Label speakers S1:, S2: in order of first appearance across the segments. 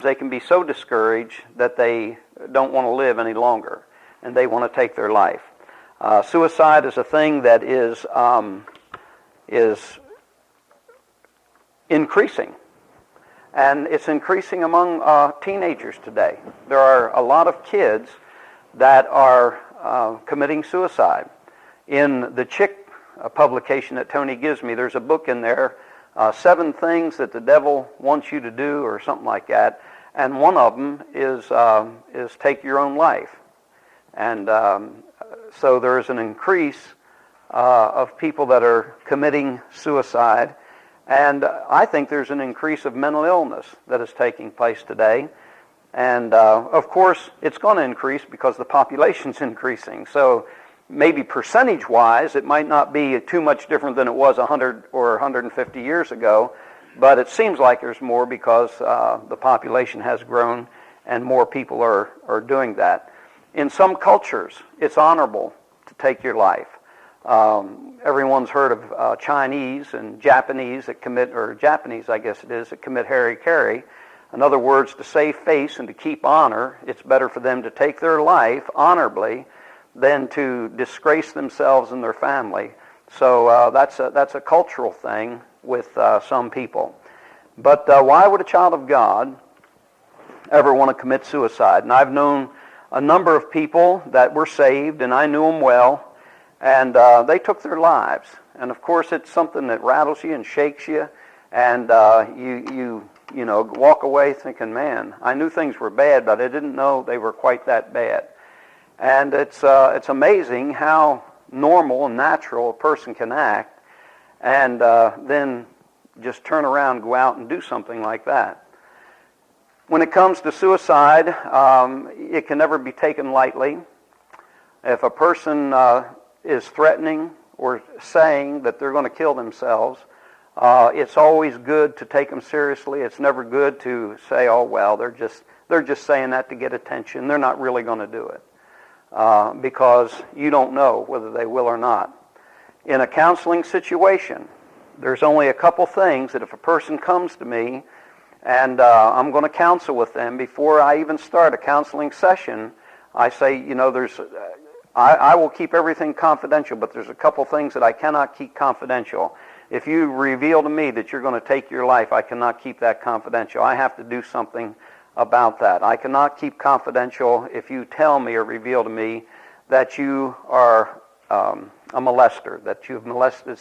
S1: they can be so discouraged that they don't want to live any longer, and they want to take their life. Suicide is a thing that is increasing, and it's increasing among teenagers today. There are a lot of kids that are committing suicide. In the Chick publication that Tony gives me, there's a book in there, 7 Things That the Devil Wants You to Do, or something like that, and one of them is take your own life. And so there is an increase of people that are committing suicide, and I think there's an increase of mental illness that is taking place today. And of course, it's going to increase because the population's increasing. So maybe percentage-wise, it might not be too much different than it was 100 or 150 years ago, but it seems like there's more because the population has grown and more people are doing that. In some cultures, it's honorable to take your life. Everyone's heard of Chinese and Japanese that commit, or Japanese, I guess it is, that commit harikari. In other words, to save face and to keep honor, it's better for them to take their life honorably than to disgrace themselves and their family. So that's a cultural thing with some people. But why would a child of God ever want to commit suicide? And I've known a number of people that were saved, and I knew them well, and they took their lives. And of course, it's something that rattles you and shakes you, and you know, walk away thinking, man, I knew things were bad, but I didn't know they were quite that bad. And it's amazing how normal and natural a person can act, and then just turn around and go out and do something like that. When it comes to suicide, it can never be taken lightly. If a person is threatening or saying that they're going to kill themselves, it's always good to take them seriously. It's never good to say, oh, well, they're just saying that to get attention. They're not really going to do it. Because you don't know whether they will or not. In a counseling situation, there's only a couple things that if a person comes to me and I'm going to counsel with them, before I even start a counseling session, I say, you know, I will keep everything confidential, but there's a couple things that I cannot keep confidential. If you reveal to me that you're going to take your life, I cannot keep that confidential. I have to do something about that. I cannot keep confidential if you tell me or reveal to me that you are a molester, that you've molested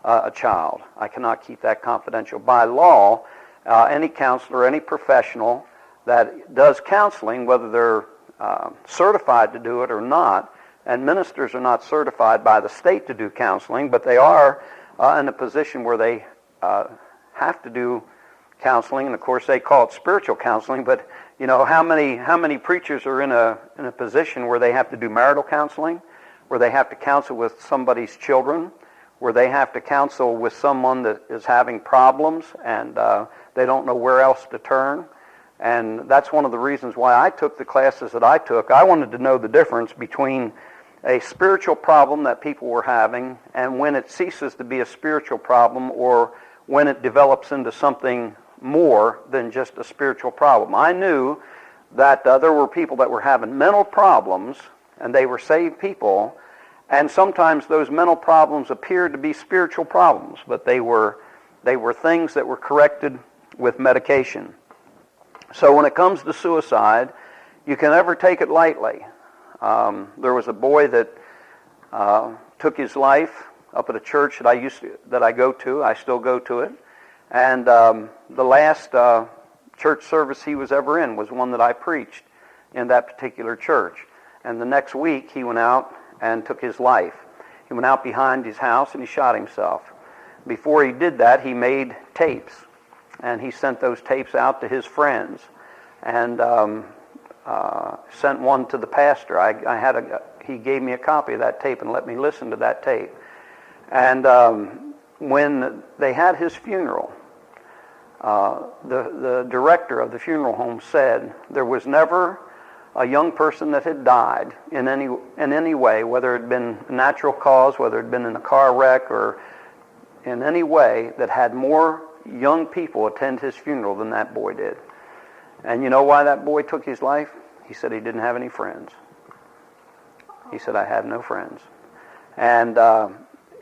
S1: a child. I cannot keep that confidential. By law, any counselor, any professional that does counseling, whether they're certified to do it or not, and ministers are not certified by the state to do counseling, but they are in a position where they have to do counseling, and of course they call it spiritual counseling. But you know, how many preachers are in a position where they have to do marital counseling, where they have to counsel with somebody's children, where they have to counsel with someone that is having problems and they don't know where else to turn. And that's one of the reasons why I took the classes that I took. I wanted to know the difference between a spiritual problem that people were having and when it ceases to be a spiritual problem, or when it develops into something more than just a spiritual problem. I knew that there were people that were having mental problems, and they were saved people, and sometimes those mental problems appeared to be spiritual problems, but they were things that were corrected with medication. So when it comes to suicide, you can never take it lightly. There was a boy that took his life up at a church that I go to. I still go to it. And the last church service he was ever in was one that I preached in that particular church. And the next week he went out and took his life. He went out behind his house and he shot himself. Before he did that, he made tapes. And he sent those tapes out to his friends. And sent one to the pastor. He gave me a copy of that tape and let me listen to that tape. And when they had his funeral, the director of the funeral home said there was never a young person that had died in any way, whether it had been a natural cause, whether it had been in a car wreck, or in any way, that had more young people attend his funeral than that boy did. And you know why that boy took his life? He said he didn't have any friends. He said, I have no friends. And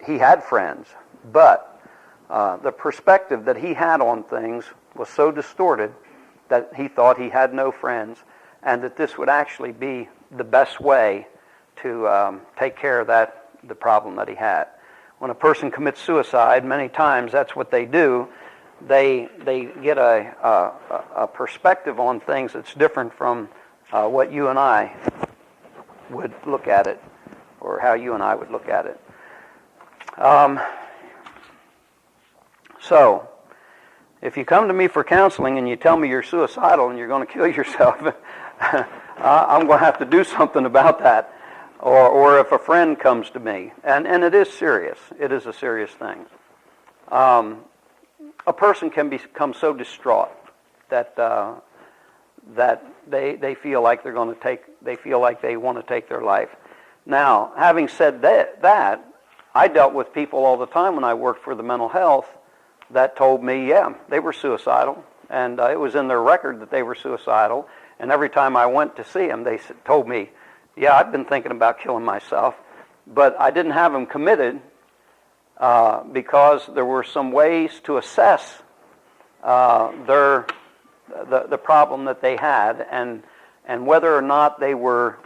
S1: he had friends, but the perspective that he had on things was so distorted that he thought he had no friends, and that this would actually be the best way to take care of the problem that he had. When a person commits suicide, many times that's what they do. They get a perspective on things that's different from what you and I would look at it, or how you and I would look at it. So, if you come to me for counseling and you tell me you're suicidal and you're going to kill yourself, I'm going to have to do something about that. Or if a friend comes to me, and it is serious. It is a serious thing. A person can become so distraught that they feel like they want to take their life. Now, having said that, I dealt with people all the time when I worked for the mental health that told me, yeah, they were suicidal, and it was in their record that they were suicidal. And every time I went to see them, they told me, yeah, I've been thinking about killing myself, but I didn't have them committed because there were some ways to assess the problem that they had, and whether or not they were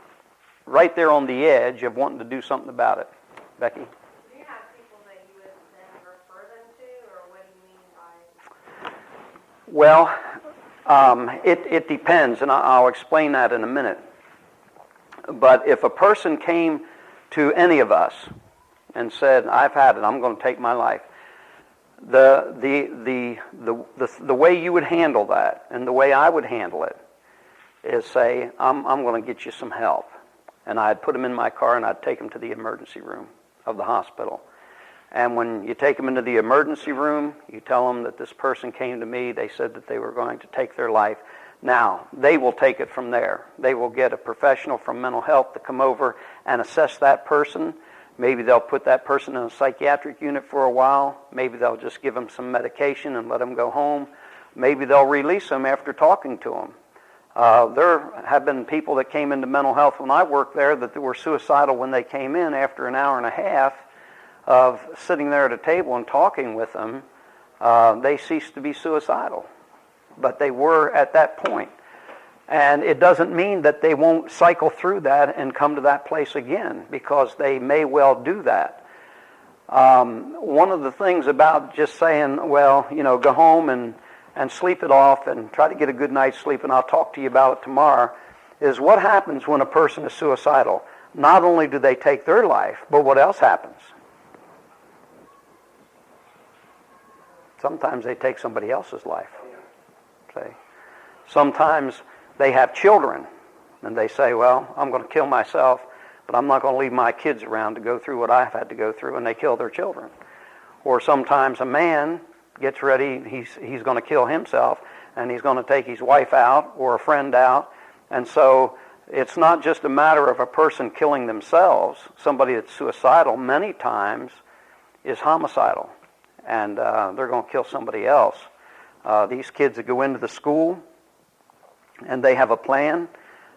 S1: right there on the edge of wanting to do something about it. Becky?
S2: Do you have people that you would then refer them to, or what do you mean by?
S1: Well, it depends, and I'll explain that in a minute. But if a person came to any of us and said, I've had it, I'm going to take my life, the way you would handle that, and the way I would handle it, is say, I'm going to get you some help. And I'd put them in my car and I'd take them to the emergency room of the hospital. And when you take them into the emergency room, you tell them that this person came to me, they said that they were going to take their life. Now, they will take it from there. They will get a professional from mental health to come over and assess that person. Maybe they'll put that person in a psychiatric unit for a while. Maybe they'll just give them some medication and let them go home. Maybe they'll release them after talking to them. There have been people that came into mental health when I worked there that were suicidal when they came in. After an hour and a half of sitting there at a table and talking with them, they ceased to be suicidal. But they were at that point. And it doesn't mean that they won't cycle through that and come to that place again, because they may well do that. One of the things about just saying, well, go home and sleep it off and try to get a good night's sleep and I'll talk to you about it tomorrow, is what happens when a person is suicidal. Not only do they take their life, but what else happens? Sometimes they take somebody else's life. Say, sometimes they have children and they say, well, I'm going to kill myself, but I'm not going to leave my kids around to go through what I've had to go through, and they kill their children. Or sometimes a man gets ready, he's going to kill himself, and he's going to take his wife out or a friend out. And so it's not just a matter of a person killing themselves. Somebody that's suicidal many times is homicidal, and they're going to kill somebody else. These kids that go into the school and they have a plan,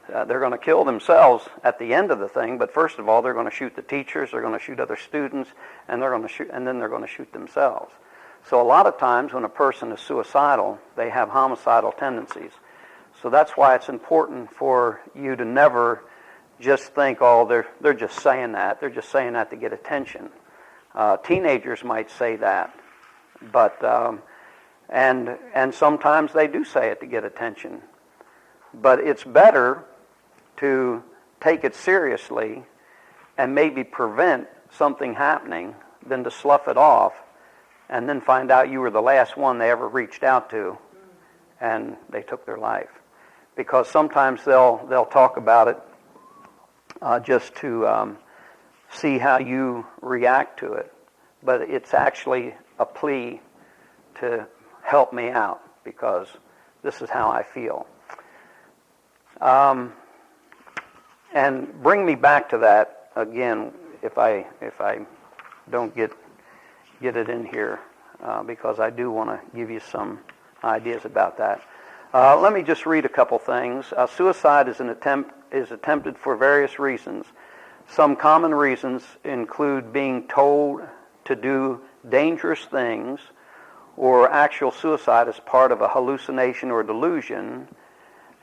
S1: they're going to kill themselves at the end of the thing, but first of all they're going to shoot the teachers, they're going to shoot other students, and then they're going to shoot themselves. So a lot of times when a person is suicidal, they have homicidal tendencies. So that's why it's important for you to never just think, oh, they're just saying that. They're just saying that to get attention. Teenagers might say that, but and sometimes they do say it to get attention. But it's better to take it seriously and maybe prevent something happening than to slough it off and then find out you were the last one they ever reached out to and they took their life. Because sometimes they'll talk about it just to see how you react to it. But it's actually a plea to help me out because this is how I feel. And bring me back to that again if I don't get it in here because I do want to give you some ideas about that. Let me just read a couple things. Suicide is attempted for various reasons. Some common reasons include being told to do dangerous things, or actual suicide as part of a hallucination or delusion,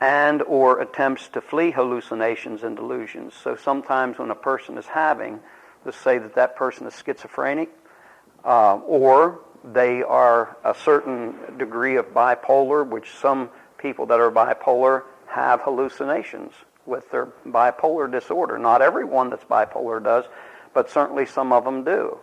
S1: and or attempts to flee hallucinations and delusions. So sometimes when a person is having, let's say that person is schizophrenic, or they are a certain degree of bipolar, which some people that are bipolar have hallucinations with their bipolar disorder. Not everyone that's bipolar does, but certainly some of them do.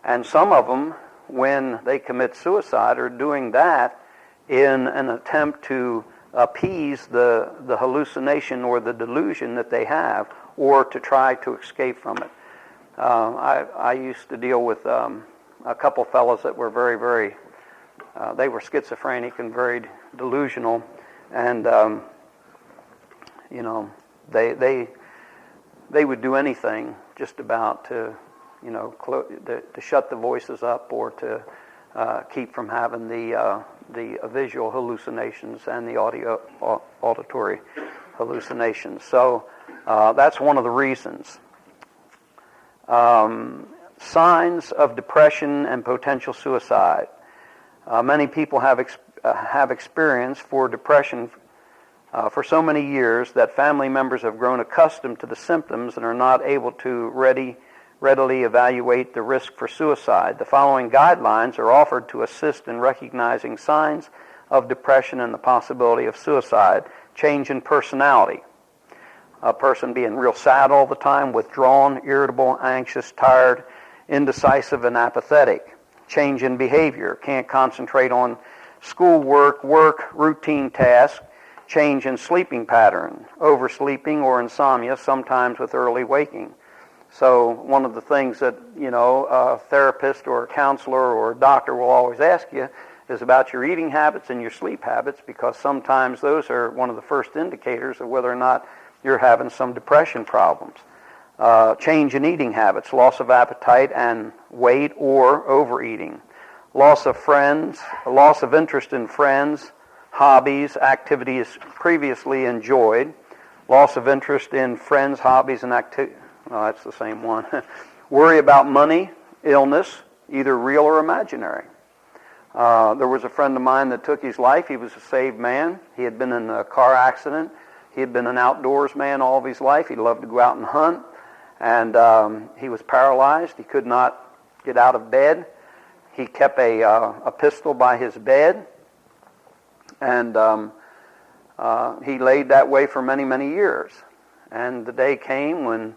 S1: And some of them, when they commit suicide, are doing that in an attempt to appease the hallucination or the delusion that they have, or to try to escape from it. I used to deal with a couple fellows that were very, very, they were schizophrenic and very delusional, and they would do anything just about to shut the voices up, or to keep from having the visual hallucinations and the auditory hallucinations. So that's one of the reasons. Signs of depression and potential suicide. Many people have experienced for depression for so many years that family members have grown accustomed to the symptoms and are not able to readily evaluate the risk for suicide. The following guidelines are offered to assist in recognizing signs of depression and the possibility of suicide. Change in personality. A person being real sad all the time, withdrawn, irritable, anxious, tired, indecisive, and apathetic. Change in behavior. Can't concentrate on schoolwork, routine tasks. Change in sleeping pattern. Oversleeping or insomnia, sometimes with early waking. So one of the things that, a therapist or a counselor or a doctor will always ask you is about your eating habits and your sleep habits, because sometimes those are one of the first indicators of whether or not you're having some depression problems. Change in eating habits, loss of appetite and weight or overeating. Loss of friends, loss of interest in friends, hobbies, activities previously enjoyed. Loss of interest in friends, hobbies, and activities. Oh, that's the same one. Worry about money, illness, either real or imaginary. There was a friend of mine that took his life. He was a saved man. He had been in a car accident. He had been an outdoors man all of his life. He loved to go out and hunt. And he was paralyzed. He could not get out of bed. He kept a pistol by his bed. And he laid that way for many, many years. And the day came when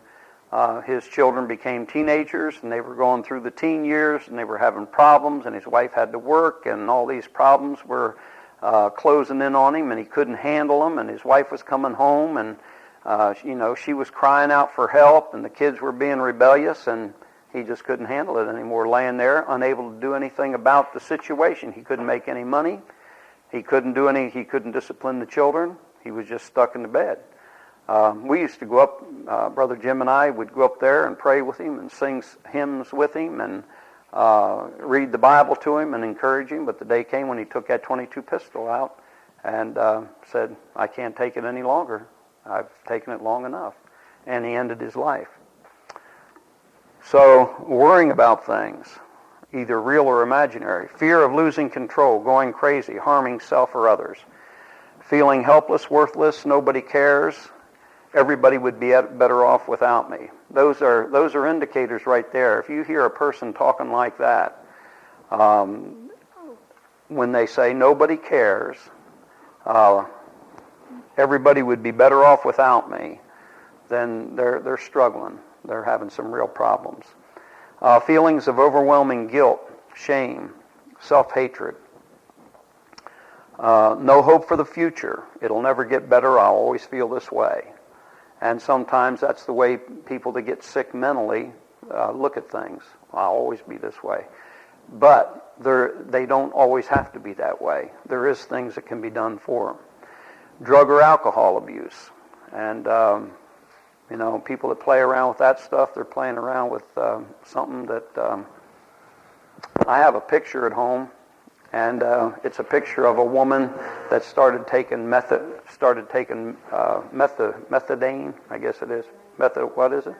S1: his children became teenagers, and they were going through the teen years, and they were having problems, and his wife had to work, and all these problems were closing in on him, and he couldn't handle them, and his wife was coming home, and she was crying out for help, and the kids were being rebellious, and he just couldn't handle it anymore, laying there, unable to do anything about the situation. He couldn't make any money. He couldn't discipline the children. He was just stuck in the bed. We used to go up, Brother Jim and I would go up there and pray with him and sing hymns with him and read the Bible to him and encourage him. But the day came when he took that .22 pistol out and said, I can't take it any longer. I've taken it long enough. And he ended his life. So worrying about things, either real or imaginary. Fear of losing control, going crazy, harming self or others. Feeling helpless, worthless, nobody cares. Everybody would be better off without me. Those are indicators right there. If you hear a person talking like that, when they say nobody cares, everybody would be better off without me, then they're struggling. They're having some real problems. Feelings of overwhelming guilt, shame, self-hatred. No hope for the future. It'll never get better. I'll always feel this way. And sometimes that's the way people that get sick mentally look at things. I'll always be this way. But they don't always have to be that way. There is things that can be done for them. Drug or alcohol abuse. And, people that play around with that stuff, they're playing around with something that... I have a picture at home, And it's a picture of a woman that started taking methadone, I guess it is. What is it?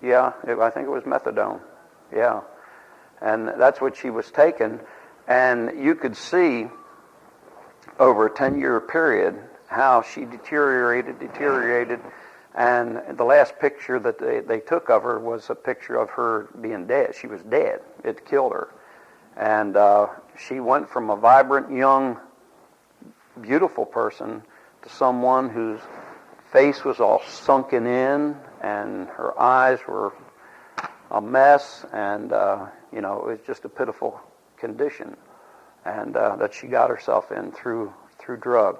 S1: Yeah, I think it was methadone. Yeah. And that's what she was taking. And you could see over a 10-year period how she deteriorated. And the last picture that they took of her was a picture of her being dead. She was dead. It killed her. And she went from a vibrant, young, beautiful person to someone whose face was all sunken in and her eyes were a mess, and it was just a pitiful condition, and that she got herself in through drug.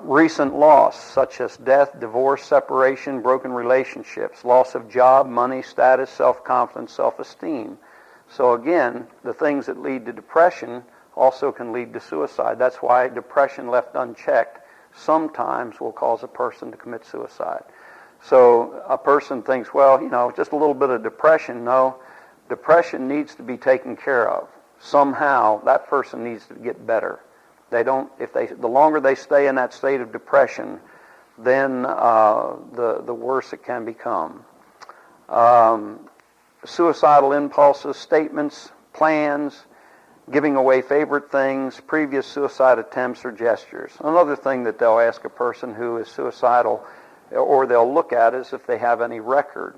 S1: Recent loss, such as death, divorce, separation, broken relationships, loss of job, money, status, self-confidence, self-esteem. So again, the things that lead to depression also can lead to suicide. That's why depression left unchecked sometimes will cause a person to commit suicide. So a person thinks, well, just a little bit of depression. No, depression needs to be taken care of. Somehow that person needs to get better. The longer they stay in that state of depression, then the worse it can become. Suicidal impulses, statements, plans, giving away favorite things, previous suicide attempts or gestures. Another thing that they'll ask a person who is suicidal, or they'll look at, is if they have any record.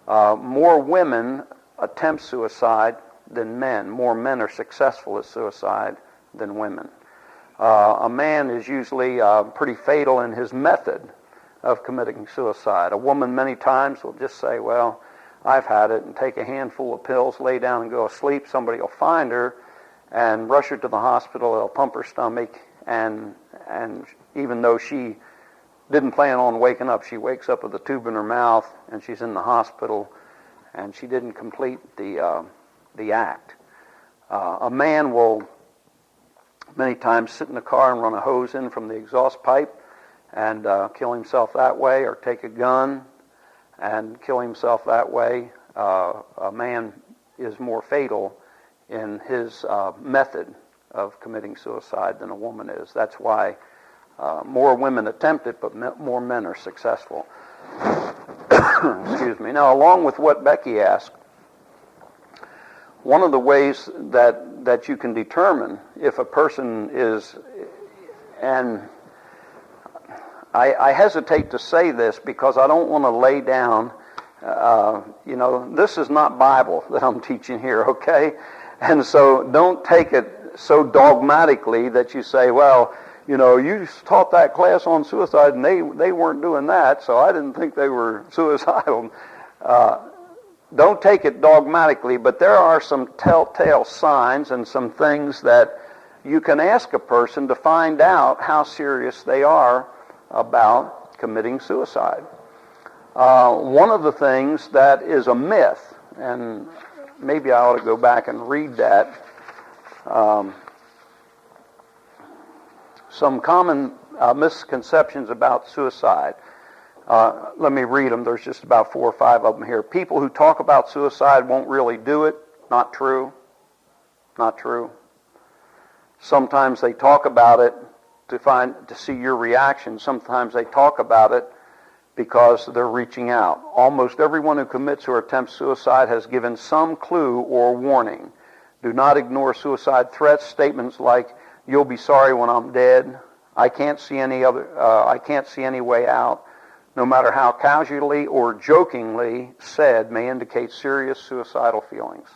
S1: More women attempt suicide than men. More men are successful at suicide than women. A man is usually pretty fatal in his method of committing suicide. A woman many times will just say, well, I've had it, and take a handful of pills, lay down and go to sleep. Somebody will find her and rush her to the hospital. They'll pump her stomach, and even though she didn't plan on waking up, she wakes up with a tube in her mouth, and she's in the hospital, and she didn't complete the act. A man will many times sit in the car and run a hose in from the exhaust pipe and kill himself that way, or take a gun and kill himself that way. A man is more fatal in his method of committing suicide than a woman is. That's why more women attempt it, but more men are successful. Excuse me. Now, along with what Becky asked, one of the ways that you can determine if a person is, and I hesitate to say this because I don't want to lay down, this is not Bible that I'm teaching here, okay? And so don't take it so dogmatically that you say, well, you taught that class on suicide and they weren't doing that, so I didn't think they were suicidal. Don't take it dogmatically, but there are some telltale signs and some things that you can ask a person to find out how serious they are about committing suicide. One of the things that is a myth, and maybe I ought to go back and read that, some common misconceptions about suicide. Let me read them. There's just about 4 or 5 of them here. People who talk about suicide won't really do it. Not true. Not true. Sometimes they talk about it to see your reaction. Sometimes they talk about it because they're reaching out. Almost everyone who commits or attempts suicide has given some clue or warning. Do not ignore suicide threats. Statements like, "You'll be sorry when I'm dead," I can't see any way out," no matter how casually or jokingly said, may indicate serious suicidal feelings.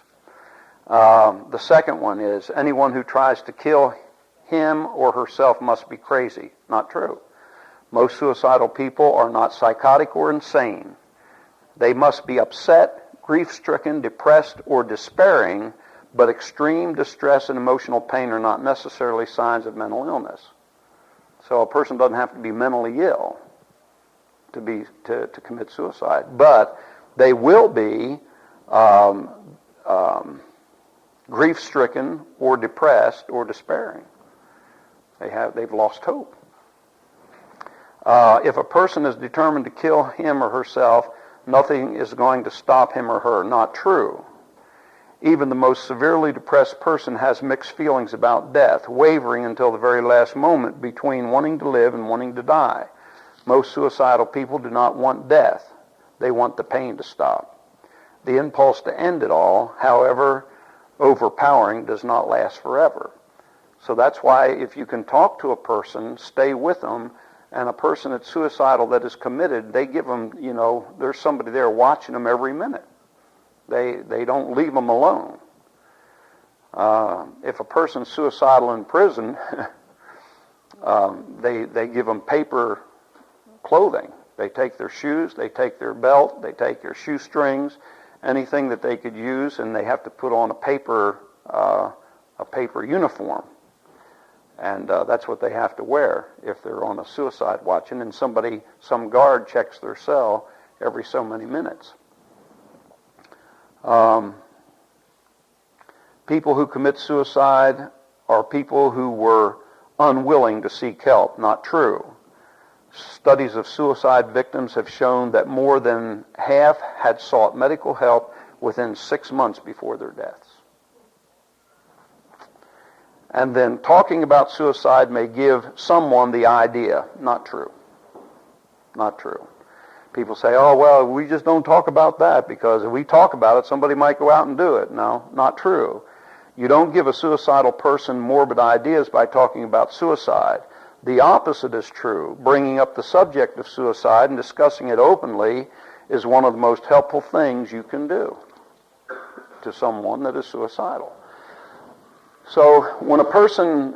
S1: The second one is, anyone who tries to kill him or herself must be crazy. Not true. Most suicidal people are not psychotic or insane. They must be upset, grief-stricken, depressed, or despairing, but extreme distress and emotional pain are not necessarily signs of mental illness. So a person doesn't have to be mentally ill to commit suicide, but they will be grief-stricken or depressed or despairing. They've lost hope. If a person is determined to kill him or herself, nothing is going to stop him or her. Not true. Even the most severely depressed person has mixed feelings about death, wavering until the very last moment between wanting to live and wanting to die. Most suicidal people do not want death. They want the pain to stop. The impulse to end it all, however overpowering, does not last forever. So that's why if you can talk to a person, stay with them, and a person that's suicidal that is committed, they give them, there's somebody there watching them every minute. They don't leave them alone. If a person's suicidal in prison, they give them paper clothing. They take their shoes, they take their belt, they take their shoestrings, anything that they could use, and they have to put on a paper uniform. And that's what they have to wear if they're on a suicide watch. And then some guard checks their cell every so many minutes. People who commit suicide are people who were unwilling to seek help. Not true. Studies of suicide victims have shown that more than half had sought medical help within 6 months before their deaths. And then talking about suicide may give someone the idea. Not true. Not true. People say, oh, well, we just don't talk about that because if we talk about it, somebody might go out and do it. No, not true. You don't give a suicidal person morbid ideas by talking about suicide. The opposite is true. Bringing up the subject of suicide and discussing it openly is one of the most helpful things you can do to someone that is suicidal. So when a person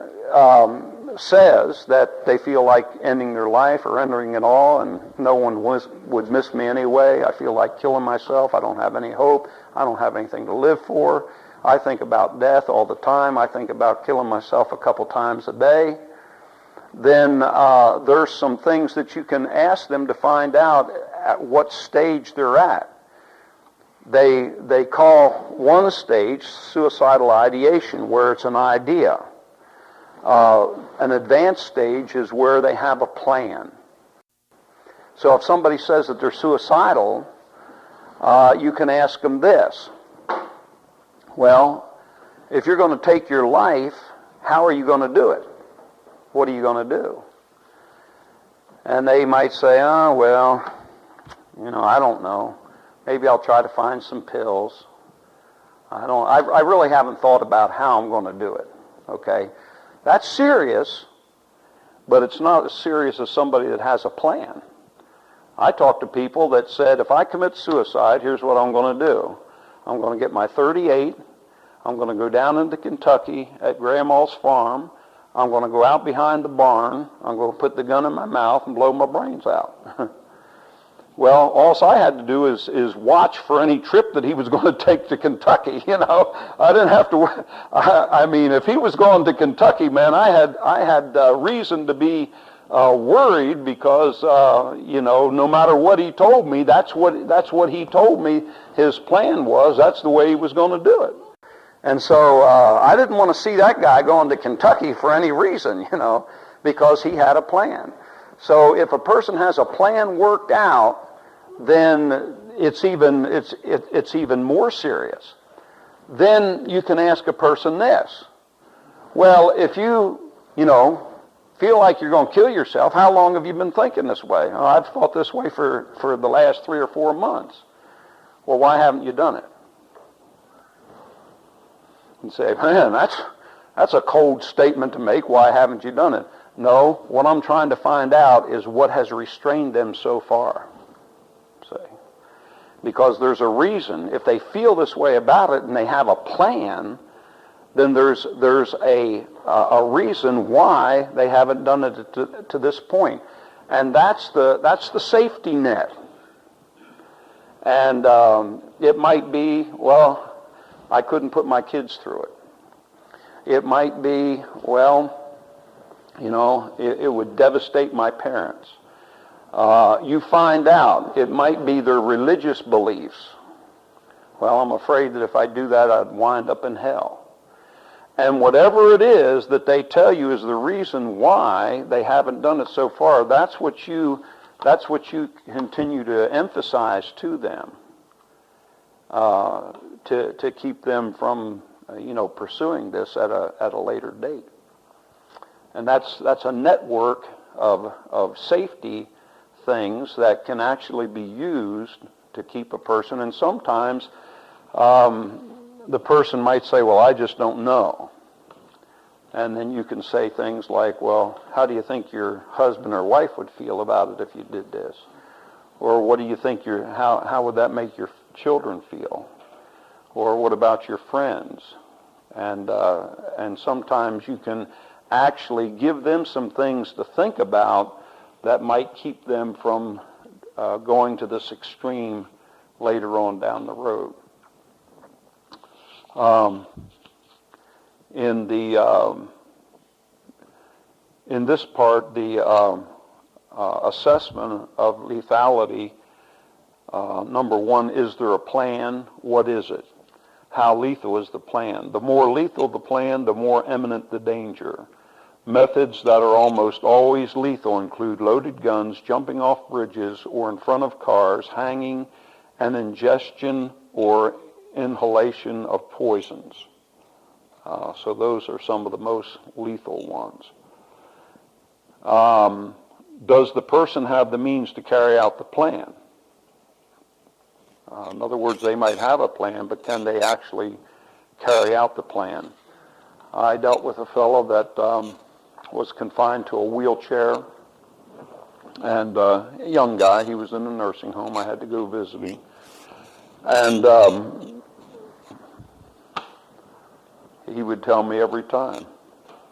S1: says that they feel like ending their life or ending it all and no one would miss me anyway, I feel like killing myself, I don't have any hope, I don't have anything to live for, I think about death all the time, I think about killing myself a couple times a day, then there's some things that you can ask them to find out at what stage they're at. They call one stage suicidal ideation, where it's an idea. An advanced stage is where they have a plan. So if somebody says that they're suicidal, you can ask them this. Well, if you're going to take your life, how are you going to do it? What are you going to do? And they might say, oh, well, I don't know. Maybe I'll try to find some pills. I really haven't thought about how I'm going to do it. Okay? That's serious, but it's not as serious as somebody that has a plan. I talk to people that said, if I commit suicide, here's what I'm going to do. I'm going to get my .38. I'm going to go down into Kentucky at Grandma's farm. I'm going to go out behind the barn. I'm going to put the gun in my mouth and blow my brains out. Well, all I had to do is watch for any trip that he was going to take to Kentucky. I didn't have to. I mean, if he was going to Kentucky, man, I had reason to be worried because no matter what he told me, that's what he told me his plan was. That's the way he was going to do it. And so I didn't want to see that guy going to Kentucky for any reason, because he had a plan. So if a person has a plan worked out, then it's even more serious. Then you can ask a person this. Well, if you feel like you're going to kill yourself, how long have you been thinking this way? Oh, I've thought this way for the last 3 or 4 months. Well, why haven't you done it? And say, man, that's a cold statement to make. Why haven't you done it? No, what I'm trying to find out is what has restrained them so far. See? Because there's a reason. If they feel this way about it and they have a plan, then there's a reason why they haven't done it to this point. And that's the safety net. And it might be, well, I couldn't put my kids through it. It might be, well, it would devastate my parents. You find out, it might be their religious beliefs. Well, I'm afraid that if I do that, I'd wind up in hell. And whatever it is that they tell you is the reason why they haven't done it so far, that's what you continue to emphasize to them.
S3: to keep them from, pursuing this at a later date. And that's a network of safety things that can actually be used to keep a person. And sometimes the person might say, well, I just don't know. And then you can say things like, well, how do you think your husband or wife would feel about it if you did this? Or what do you think how would that make your children feel? Or what about your friends? And sometimes you can actually give them some things to think about that might keep them from going to this extreme later on down the road. In this part, the assessment of lethality, number one, is there a plan? What is it? How lethal is the plan? The more lethal the plan, the more imminent the danger. Methods that are almost always lethal include loaded guns, jumping off bridges or in front of cars, hanging, and ingestion or inhalation of poisons. So those are some of the most lethal ones. Does the person have the means to carry out the plan? In other words, they might have a plan, but can they actually carry out the plan? I dealt with a fellow that was confined to a wheelchair, and a young guy. He was in a nursing home. I had to go visit him. And he would tell me every time,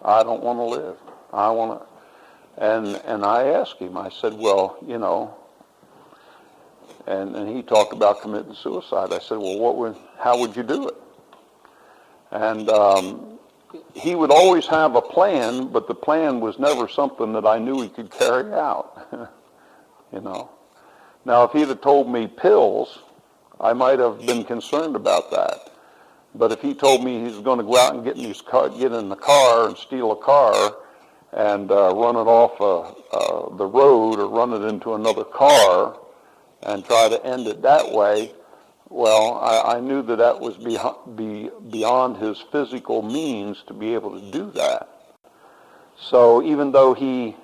S3: I don't want to live. I want to. And I asked him, I said, well, and he talked about committing suicide. I said, well, how would you do it? And he would always have a plan, but the plan was never something that I knew he could carry out. Now, if he'd have told me pills, I might have been concerned about that. But if he told me he was going to go out and get in the car and steal a car and run it off the road or run it into another car and try to end it that way, well, I knew that was beyond his physical means to be able to do that. So even though he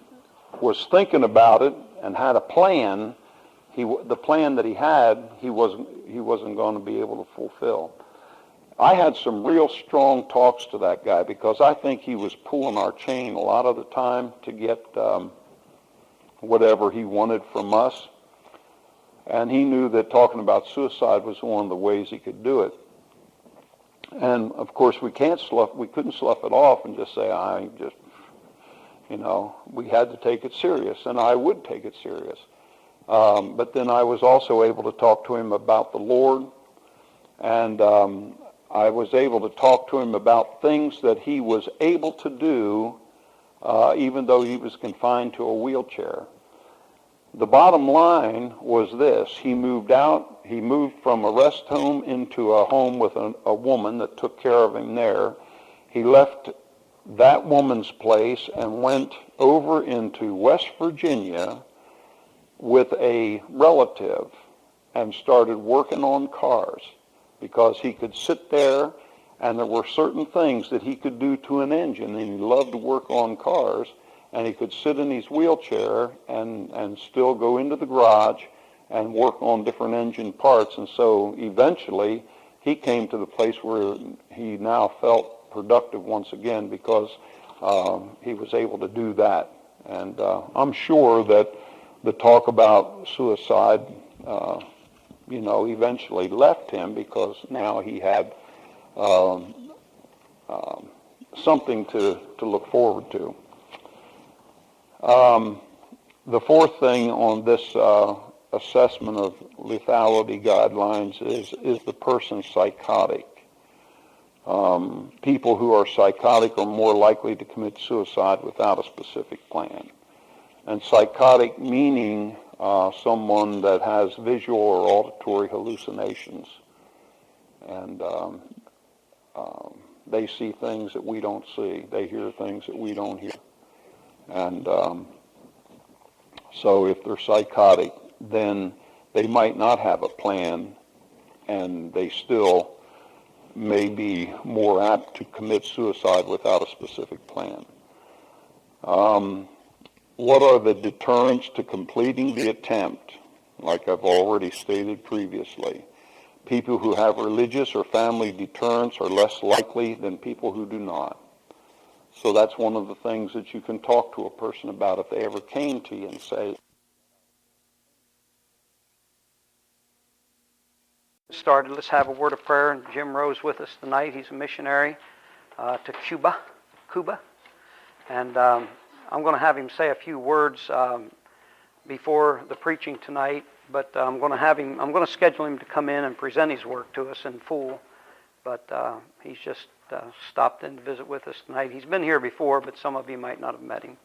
S3: was thinking about it and had a plan, the plan that he had, he wasn't going to be able to fulfill. I had some real strong talks to that guy because I think he was pulling our chain a lot of the time to get whatever he wanted from us. And he knew that talking about suicide was one of the ways he could do it. And of course, we couldn't slough it off and just say, we had to take it serious, and I would take it serious. But then I was also able to talk to him about the Lord, and I was able to talk to him about things that he was able to do, even though he was confined to a wheelchair. The bottom line was this: he moved from a rest home into a home with a woman that took care of him there. He left that woman's place and went over into West Virginia with a relative and started working on cars, because he could sit there and there were certain things that he could do to an engine, and he loved to work on cars, and he could sit in his wheelchair and still go into the garage and work on different engine parts. And so eventually he came to the place where he now felt productive once again because he was able to do that. And I'm sure that the talk about suicide eventually left him, because now he had something to look forward to. The fourth thing on this assessment of lethality guidelines is the person psychotic. People who are psychotic are more likely to commit suicide without a specific plan. And psychotic meaning someone that has visual or auditory hallucinations. And they see things that we don't see. They hear things that we don't hear. And so if they're psychotic, then they might not have a plan, and they still may be more apt to commit suicide without a specific plan. What are the deterrents to completing the attempt? Like I've already stated previously, people who have religious or family deterrents are less likely than people who do not. So that's one of the things that you can talk to a person about if they ever came to you and say,
S1: started. Let's have a word of prayer. And Jim Rowe's with us tonight. He's a missionary to Cuba. And I'm going to have him say a few words before the preaching tonight. But I'm going to schedule him to come in and present his work to us in full. But he's just stopped in to visit with us tonight. He's been here before, but some of you might not have met him.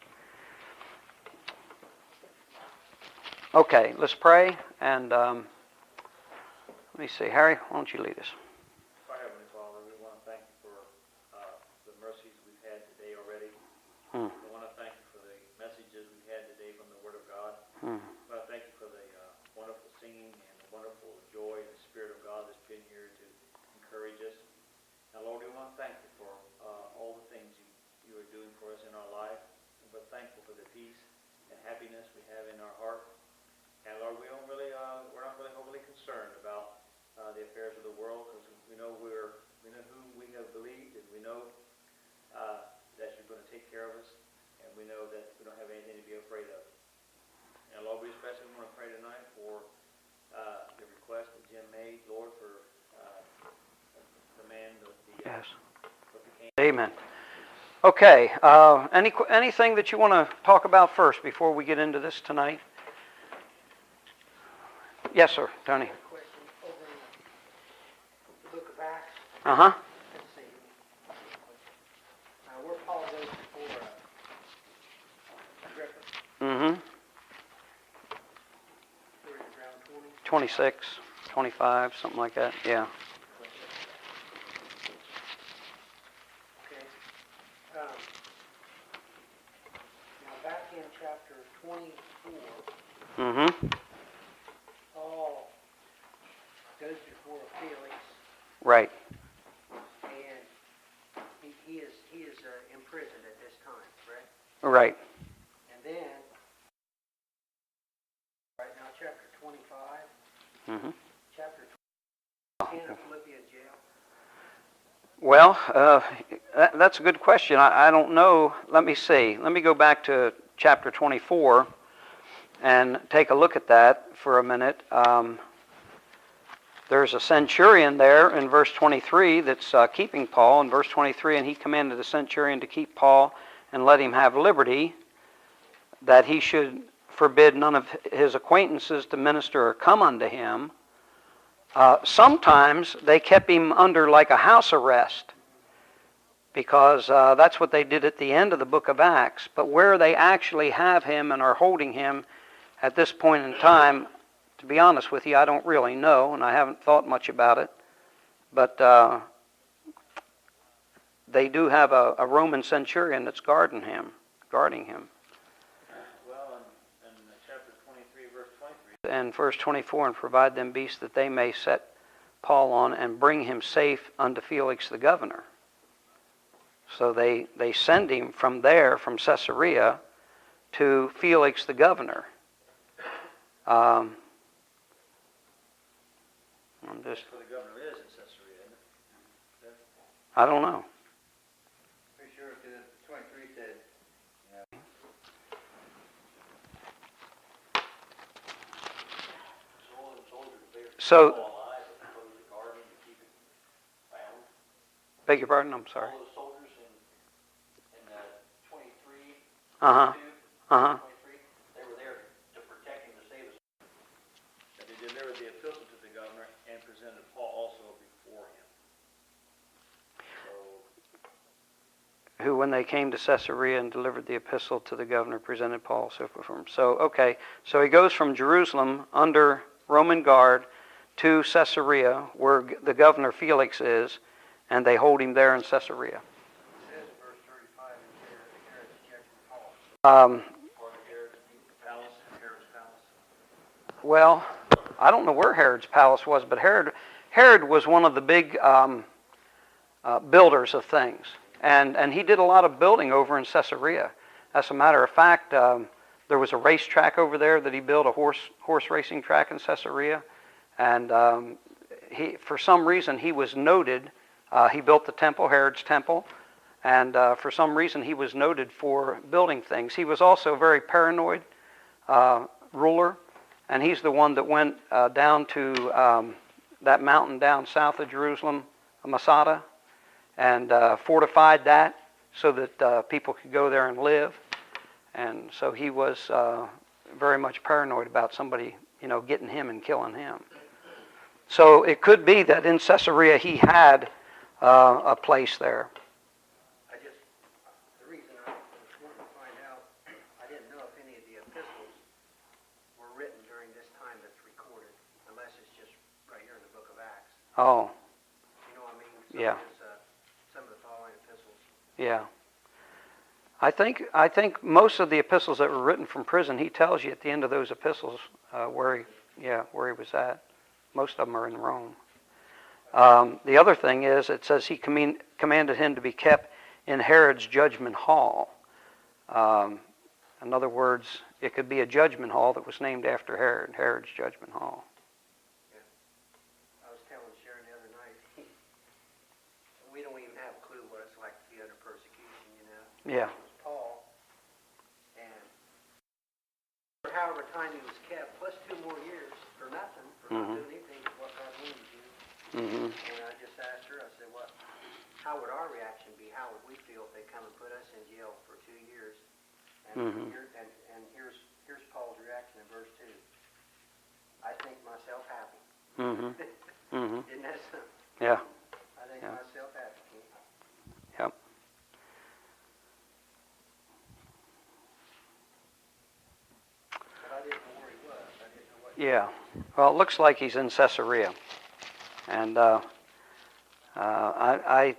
S1: Okay, let's pray. And let me see. Harry, why don't you lead us?
S4: Our Heavenly Father, we want to thank you for the mercies we've had today already. We want to thank you for the messages we've had today from the Word of God. We want to thank you for the wonderful singing and the wonderful joy and the Spirit of God that's been here to encourage us. And Lord, we want to thank you for all the things you are doing for us in our life. And we're thankful for the peace and happiness we have in our heart. And Lord, we're not really overly concerned about the affairs of the world, because we know whom we have believed, and we know that you're going to take care of us, and we know that we don't have anything to be afraid of. And Lord, we especially want to pray tonight for the request that Jim made, Lord, for the man with the
S1: Yes.
S4: with the cane.
S1: Amen. Okay. Anything that you want to talk about first before we get into this tonight? Yes, sir, Tony.
S5: Question over in the book of Acts.
S1: Uh-huh.
S5: Let's see. Where Paul goes before Agrippa.
S1: Mm-hmm.
S5: Where is it, around 20?
S1: 26, 25, something like that. Yeah.
S5: Okay. Now back in chapter 24,
S1: Mm-hmm.
S5: Paul goes before Felix,
S1: Right.
S5: and he is imprisoned at this time, correct?
S1: Right.
S5: And then, right now, chapter 25,
S1: Mm-hmm.
S5: chapter 10 of Philippians jail.
S1: Well, that's a good question. I don't know. Let me see. Let me go back to chapter 24 and take a look at that for a minute. There's a centurion there in verse 23 that's keeping Paul. In verse 23, and he commanded the centurion to keep Paul and let him have liberty, that he should forbid none of his acquaintances to minister or come unto him. Sometimes they kept him under like a house arrest, because that's what they did at the end of the book of Acts. But where they actually have him and are holding him at this point in time, to be honest with you, I don't really know, and I haven't thought much about it. But they do have a Roman centurion that's guarding him.
S4: Well, in chapter 23, verse 23.
S1: And verse 24, and provide them beasts that they may set Paul on and bring him safe unto Felix the governor. So they send him from there, from Caesarea, to Felix the governor.
S4: That's where the governor is in Caesarea, isn't it?
S1: I don't know.
S4: Pretty sure, because 23 said,
S1: So, beg your pardon, I'm sorry.
S4: all the soldiers in 23,
S1: Uh-huh.
S4: 2,
S1: Uh-huh.
S4: 23, they were there to protect him, to save us. And they delivered the epistle to the governor and presented Paul also before him. So,
S1: Who, when they came to Caesarea and delivered the epistle to the governor, presented Paul also before him. So, okay. So he goes from Jerusalem under Roman guard to Caesarea, where the governor Felix is, and they hold him there in Caesarea.
S5: It says in verse 35 in Herod's chapter Paul.
S4: Herod's palace.
S1: Well, I don't know where Herod's palace was, but Herod was one of the big builders of things. And he did a lot of building over in Caesarea. As a matter of fact, there was a racetrack over there that he built, a horse racing track in Caesarea. And for some reason, he was noted. He built the temple, Herod's temple. And for some reason, he was noted for building things. He was also a very paranoid ruler. And he's the one that went down to that mountain down south of Jerusalem, Masada, and fortified that so that people could go there and live. And so he was very much paranoid about somebody, getting him and killing him. So it could be that in Caesarea he had a place there.
S5: The reason I was wanting to find out, I didn't know if any of the epistles were written during this time that's recorded, unless it's just right here in the book of Acts.
S1: Oh,
S5: You know what I mean?
S1: Yeah.
S5: Some of the following epistles.
S1: yeah. I think most of the epistles that were written from prison, he tells you at the end of those epistles where he was at. Most of them are in Rome. The other thing is, it says he commanded him to be kept in Herod's judgment hall. In other words, it could be a judgment hall that was named after Herod's judgment hall.
S5: Yeah. I was telling Sharon the other night, we don't even have a clue what it's like to be under persecution,
S1: Yeah.
S5: It was Paul, and for however time he was kept, plus 2 more years for nothing, for not doing anything but what God wanted to do.
S1: Mm-hmm.
S5: And I just asked her, I said, how would our reaction be? How would we feel if they come and put us in jail for 2 years? And, here's Paul's reaction in verse 2. I think myself happy.
S1: Mm-hmm. Mm-hmm.
S5: Isn't that something?
S1: Yeah.
S5: I think
S1: Yeah.
S5: myself happy.
S1: Yep.
S5: But I didn't know where he was. I didn't know what.
S1: Yeah. Well, it looks like he's in Caesarea, and I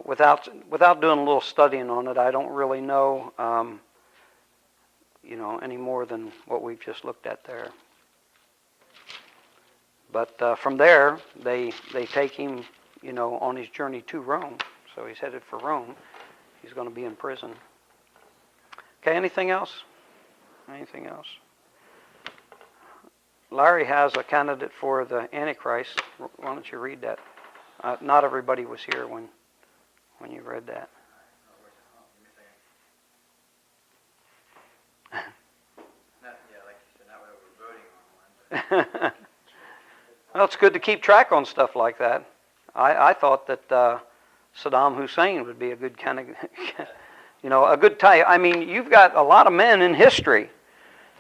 S1: without doing a little studying on it, I don't really know, any more than what we've just looked at there. But from there, they take him, on his journey to Rome. So he's headed for Rome. He's going to be in prison. Okay. Anything else? Anything else? Larry has a candidate for the Antichrist. Why don't you read that? Not everybody was here when you read that. Well, it's good to keep track on stuff like that. I thought that Saddam Hussein would be a good kind of, a good type. I mean, you've got a lot of men in history,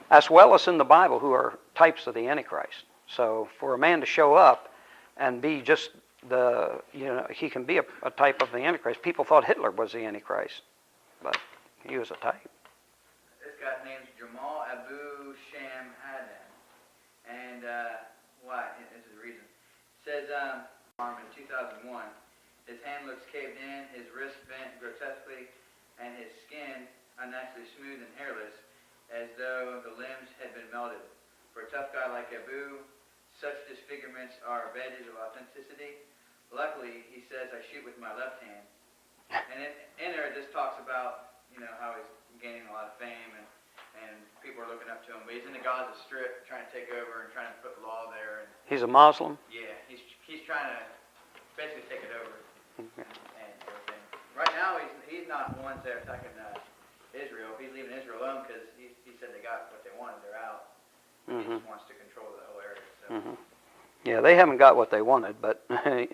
S1: as well as in the Bible, who are types of the Antichrist. So for a man to show up and be just he can be a type of the Antichrist. People thought Hitler was the Antichrist, but he was a type.
S6: This guy's name's Jamal Abu Shamhadan, and why? This is the reason. It says, arm in 2001, his hand looks caved in, his wrist bent grotesquely, and his skin unnaturally smooth and hairless, as though the limbs had been melted. For a tough guy like Abu, such disfigurements are badges of authenticity. Luckily, he says, I shoot with my left hand. And in there, it just talks about, how he's gaining a lot of fame and people are looking up to him. But he's in the Gaza Strip trying to take over and trying to put law there. And,
S1: He's a Muslim?
S6: yeah, he's trying to basically take it over. And everything. Right now, he's not the ones that are attacking Israel. He's leaving Israel alone because he said they got what they wanted. They're out. He just wants to control the whole area. So.
S1: Mm-hmm. Yeah, they haven't got what they wanted, but they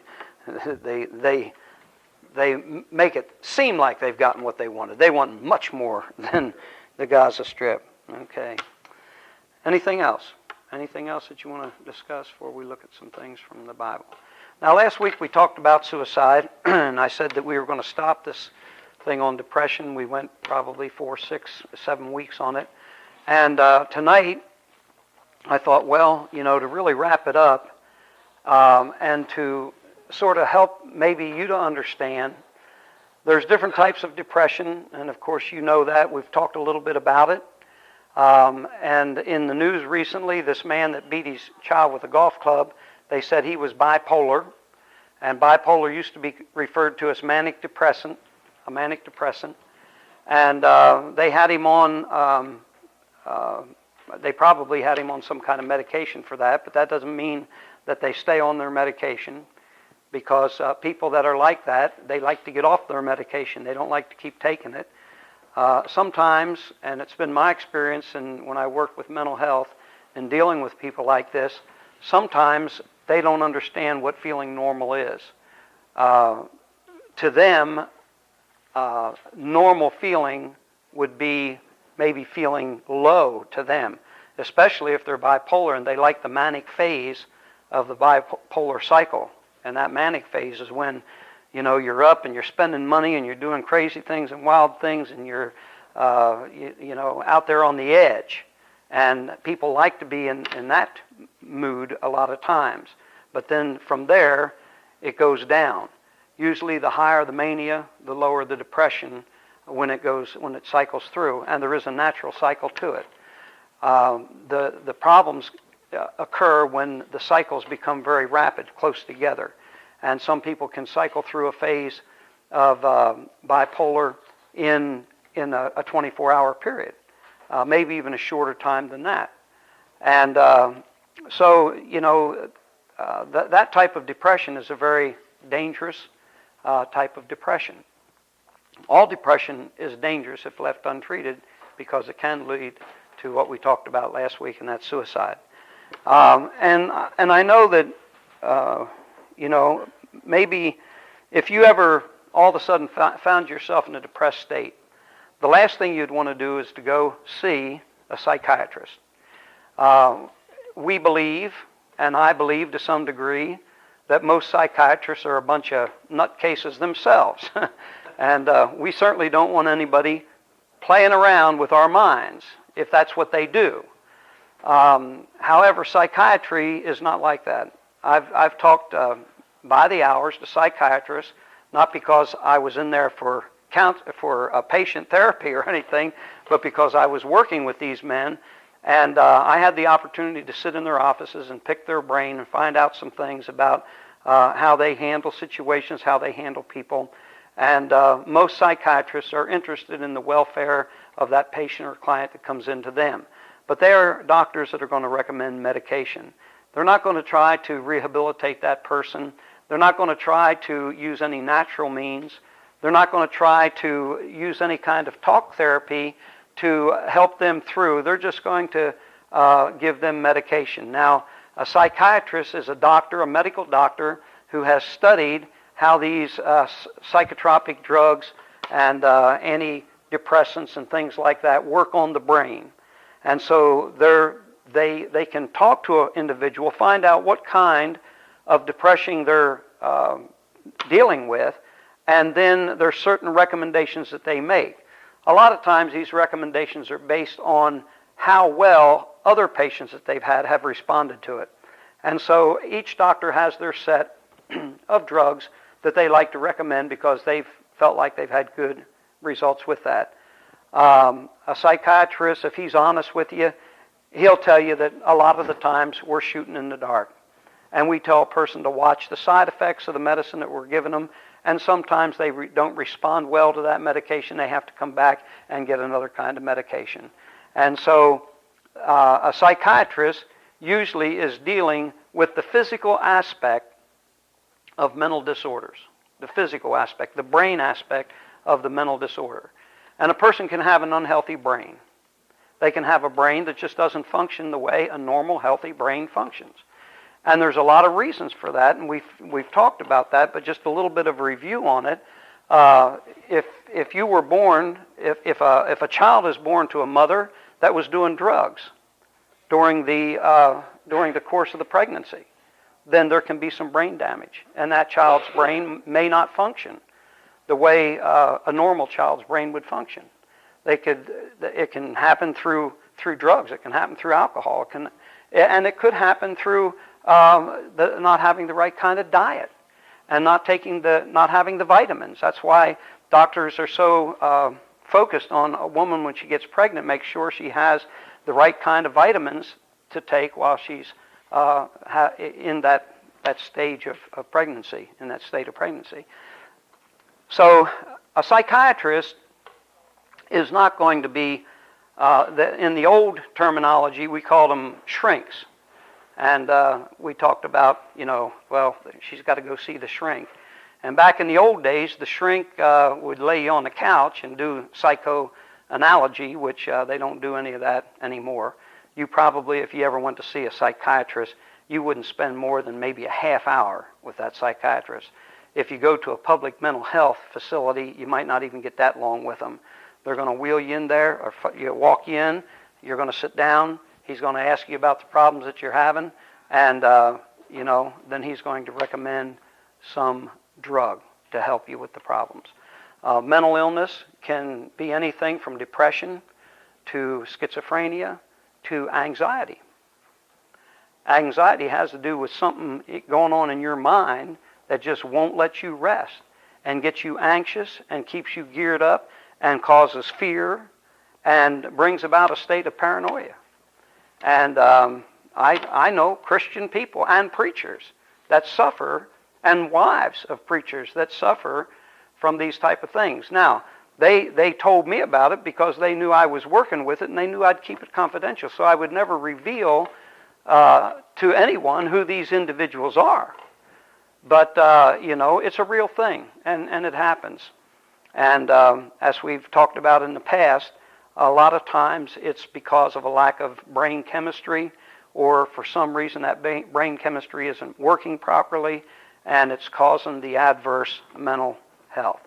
S1: make it seem like they've gotten what they wanted. They want much more than the Gaza Strip. Okay. Anything else? Anything else that you want to discuss before we look at some things from the Bible? Now, last week we talked about suicide, and I said that we were going to stop this thing on depression. We went probably 4, 6, 7 weeks on it. And tonight, I thought, to really wrap it up and to sort of help maybe you to understand, there's different types of depression, and of course you know that. We've talked a little bit about it. And in the news recently, this man that beat his child with a golf club, they said he was bipolar. And bipolar used to be referred to as a manic depressant. And they had him on, they probably had him on some kind of medication for that, but that doesn't mean that they stay on their medication, because people that are like that, they like to get off their medication. They don't like to keep taking it. Sometimes, and it's been my experience and when I work with mental health and dealing with people like this, sometimes they don't understand what feeling normal is. To them, normal feeling would be maybe feeling low to them, especially if they're bipolar and they like the manic phase of the bipolar cycle. And that manic phase is when, you know, you're up and you're spending money and you're doing crazy things and wild things, and you're, you know, out there on the edge. And people like to be in that mood a lot of times. But then from there, it goes down. Usually the higher the mania, the lower the depression when it cycles through. And there is a natural cycle to it. The problems occur when the cycles become very rapid, close together. And some people can cycle through a phase of bipolar in a 24-hour period, maybe even a shorter time than that. And so, you know, that type of depression is a very dangerous type of depression. All depression is dangerous if left untreated, because it can lead to what we talked about last week, and that's suicide. And I know that, you know, maybe if you ever all of a sudden found yourself in a depressed state, the last thing you'd want to do is to go see a psychiatrist. We believe, and I believe to some degree, that most psychiatrists are a bunch of nutcases themselves. And we certainly don't want anybody playing around with our minds if that's what they do. However, psychiatry is not like that. I've talked by the hours to psychiatrists, not because I was in there for patient therapy or anything, but because I was working with these men, and I had the opportunity to sit in their offices and pick their brain and find out some things about how they handle situations, how they handle people. And most psychiatrists are interested in the welfare of that patient or client that comes into them. But they are doctors that are going to recommend medication. They're not going to try to rehabilitate that person. They're not going to try to use any natural means. They're not going to try to use any kind of talk therapy to help them through. They're just going to give them medication. Now, a psychiatrist is a doctor, a medical doctor, who has studied how these psychotropic drugs and antidepressants and things like that work on the brain. And so they can talk to an individual, find out what kind of depression they're dealing with, and then there's certain recommendations that they make. A lot of times these recommendations are based on how well other patients that they've had have responded to it. And so each doctor has their set of drugs that they like to recommend because they've felt like they've had good results with that. A psychiatrist, if he's honest with you, he'll tell you that a lot of the times we're shooting in the dark. And we tell a person to watch the side effects of the medicine that we're giving them, and sometimes they don't respond well to that medication. They have to come back and get another kind of medication. And so a psychiatrist usually is dealing with the physical aspect of mental disorders, the physical aspect, the brain aspect of the mental disorder. And a person can have an unhealthy brain. They can have a brain that just doesn't function the way a normal, healthy brain functions. And there's a lot of reasons for that, and we've talked about that, but just a little bit of a review on it. If you were born, if a child is born to a mother that was doing drugs during the course of the pregnancy, then there can be some brain damage, and that child's brain may not function the way a normal child's brain would function. It can happen through drugs. It can happen through alcohol. And it could happen through not having the right kind of diet and not having the vitamins. That's why doctors are so focused on a woman when she gets pregnant, make sure she has the right kind of vitamins to take while she's in that that stage of pregnancy, in that state of pregnancy. So a psychiatrist is not going to be, in the old terminology, we called them shrinks. And we talked about, well, she's got to go see the shrink. And back in the old days, the shrink would lay you on the couch and do psychoanalogy, which they don't do any of that anymore. You probably, if you ever went to see a psychiatrist, you wouldn't spend more than maybe a half hour with that psychiatrist. If you go to a public mental health facility, you might not even get that long with them. They're going to wheel you in there, or you walk you in, you're going to sit down, he's going to ask you about the problems that you're having, and then he's going to recommend some drug to help you with the problems. Mental illness can be anything from depression to schizophrenia to anxiety. Anxiety has to do with something going on in your mind that just won't let you rest and gets you anxious and keeps you geared up and causes fear and brings about a state of paranoia. And I know Christian people and preachers that suffer, and wives of preachers that suffer from these type of things. Now, they told me about it because they knew I was working with it, and they knew I'd keep it confidential, so I would never reveal to anyone who these individuals are. But, it's a real thing, and it happens. And as we've talked about in the past, a lot of times it's because of a lack of brain chemistry, or for some reason that brain chemistry isn't working properly, and it's causing the adverse mental health.